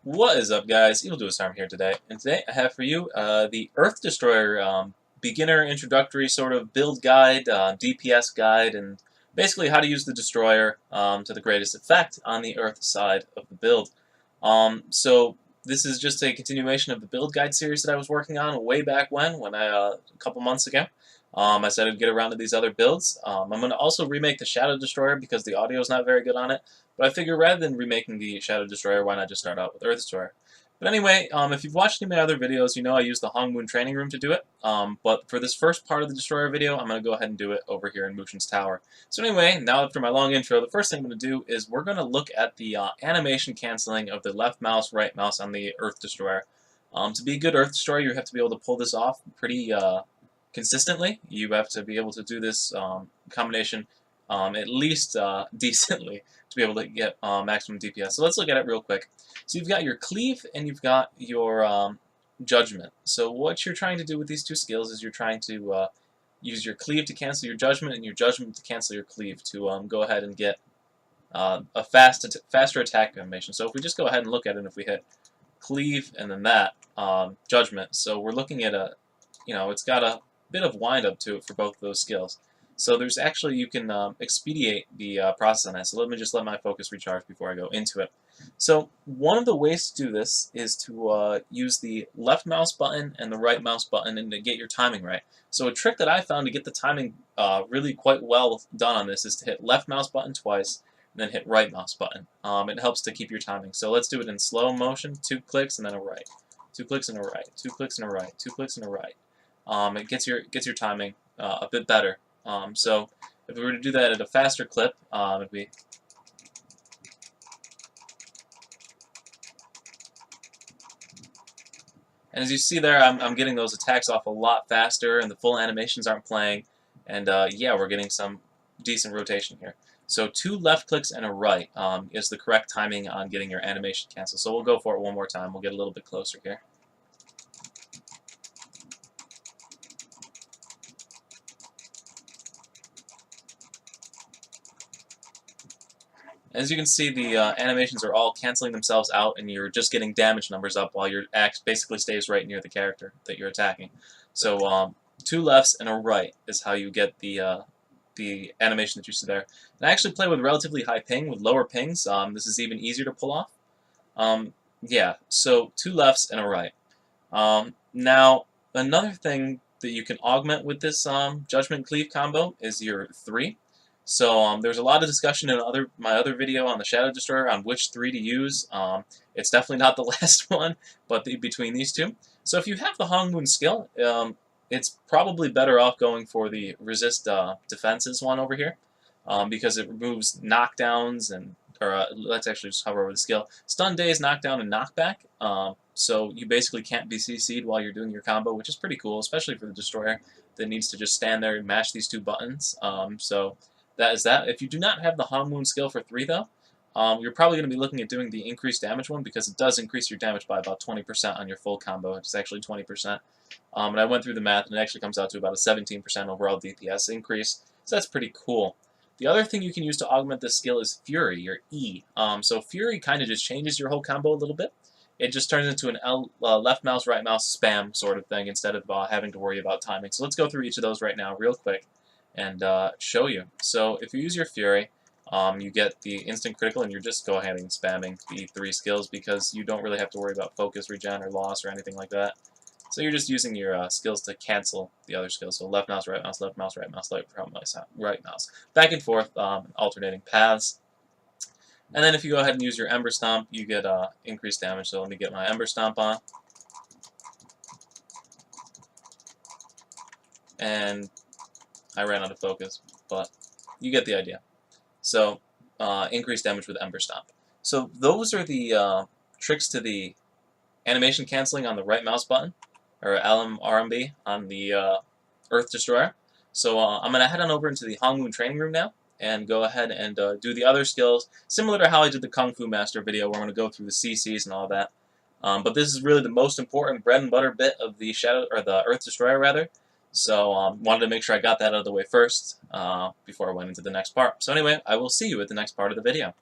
What is up, guys? Evil Doers Arm here today, and today I have for you the Earth Destroyer beginner introductory sort of build guide, DPS guide, and basically how to use the destroyer to the greatest effect on the Earth side of the build. So this is just a continuation of the build guide series that I was working on way back when a couple months ago. I said I'd get around to these other builds. I'm going to also remake the Shadow Destroyer because the audio is not very good on it. But I figure rather than remaking the Shadow Destroyer, why not just start out with Earth Destroyer? But anyway, if you've watched any of my other videos, you know I use the Hongmoon Training Room to do it. But for this first part of the Destroyer video, I'm going to go ahead and do it over here in Mushin's Tower. So anyway, now after my long intro, the first thing I'm going to do is we're going to look at the animation canceling of the left mouse, right mouse on the Earth Destroyer. To be a good Earth Destroyer, you have to be able to pull this off pretty consistently. You have to be able to do this combination at least decently to be able to get maximum DPS. So let's look at it real quick. So you've got your cleave and you've got your judgment. So what you're trying to do with these two skills is you're trying to use your cleave to cancel your judgment and your judgment to cancel your cleave to go ahead and get a faster attack animation. So if we just go ahead and look at it, if we hit cleave and then that judgment, so we're looking at it's got a bit of wind up to it for both of those skills. So there's actually, you can expedite the process on that. So let me just let my focus recharge before I go into it. So one of the ways to do this is to use the left mouse button and the right mouse button and to get your timing right. So a trick that I found to get the timing really quite well done on this is to hit left mouse button twice and then hit right mouse button. It helps to keep your timing. So let's do it in slow motion, 2 clicks and then a right. 2 clicks and a right, 2 clicks and a right, 2 clicks and a right. It gets your timing a bit better. So if we were to do that at a faster clip, it'd be and as you see there, I'm getting those attacks off a lot faster, and the full animations aren't playing, and yeah, we're getting some decent rotation here. So 2 left clicks and a right is the correct timing on getting your animation canceled. So we'll go for it one more time. We'll get a little bit closer here. As you can see, the animations are all canceling themselves out, and you're just getting damage numbers up while your axe basically stays right near the character that you're attacking. So 2 lefts and a right is how you get the animation that you see there. And I actually play with relatively high ping. With lower pings, this is even easier to pull off. Yeah, so 2 lefts and a right. Now, another thing that you can augment with this Judgment Cleave combo is your 3. So there's a lot of discussion in my other video on the Shadow Destroyer on which 3 to use. It's definitely not the last one, but between these two. So if you have the Hongmoon skill, it's probably better off going for the Resist Defenses one over here, because it removes knockdowns and let's actually just hover over the skill. Stun days, knockdown, and knockback. So you basically can't be CC'd while you're doing your combo, which is pretty cool, especially for the Destroyer that needs to just stand there and mash these 2 buttons. So that is that. If you do not have the Hongmoon skill for 3, though, you're probably going to be looking at doing the increased damage one because it does increase your damage by about 20% on your full combo. It's actually 20%. And I went through the math, and it actually comes out to about a 17% overall DPS increase. So that's pretty cool. The other thing you can use to augment this skill is Fury, your E. So Fury kind of just changes your whole combo a little bit. It just turns into an left mouse, right mouse spam sort of thing instead of having to worry about timing. So let's go through each of those right now real quick and show you. So if you use your Fury, you get the instant critical, and you're just go ahead and spamming the 3 skills because you don't really have to worry about focus, regen, or loss, or anything like that. So you're just using your skills to cancel the other skills. So left mouse, right mouse, left mouse, right mouse, right mouse. Back and forth, alternating paths. And then if you go ahead and use your Ember Stomp, you get increased damage. So let me get my Ember Stomp on. And I ran out of focus, but you get the idea. So increased damage with Ember Stomp. So those are the tricks to the animation canceling on the right mouse button, or RMB on the Earth Destroyer. So I'm going to head on over into the Hongmoon Training Room now and go ahead and do the other skills, similar to how I did the Kung Fu Master video where I'm going to go through the CCs and all that. But this is really the most important bread and butter bit of the the Earth Destroyer rather. So wanted to make sure I got that out of the way first before I went into the next part. So anyway, I will see you at the next part of the video.